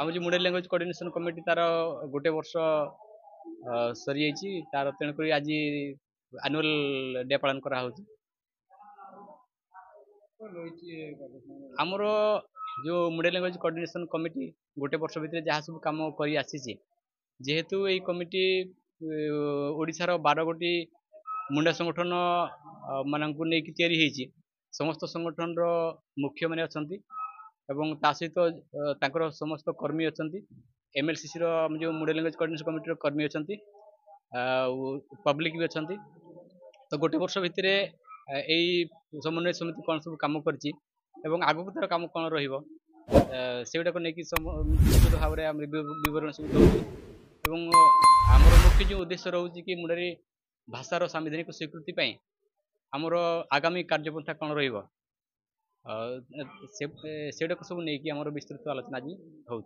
आम जो मुंडेरी language coordination committee तार गोटे वर्ष सरी जाइए तार तेणुक आज एनुअल डे पालन करा आमर जो मुंडेरी लैंग्वेज कोऑर्डिनेशन कमिटी गोटे वर्ष भितर जहाँ सब कम कर आसी जेहेतु ये कमिटी ओडिशार 12 गोटी मुंडा संगठन मानक नहीं समस्त संगठन मुख्य मैंने अच्छा एवं ता सहित समस्त कर्मी अच्छा एमएलसीसी जो मुंडा लैंग्वेज कोऑर्डिनेशन कमिटी कर्मी अच्छा पब्लिक भी अच्छा तो गोटे वर्ष भितर यही समन्वय समिति कौन सब कम कर आगक तार कम कौन रहीगुटा को लेकिन भाव में बरण सब दौर आमर मुख्य जो उद्देश्य रोचे कि मुंडारी भाषार सांविधानिक स्वीकृति आमर आगामी कार्यपंथा कौन रहा सब नहीं आमर विस्तृत आलोचना आज हो।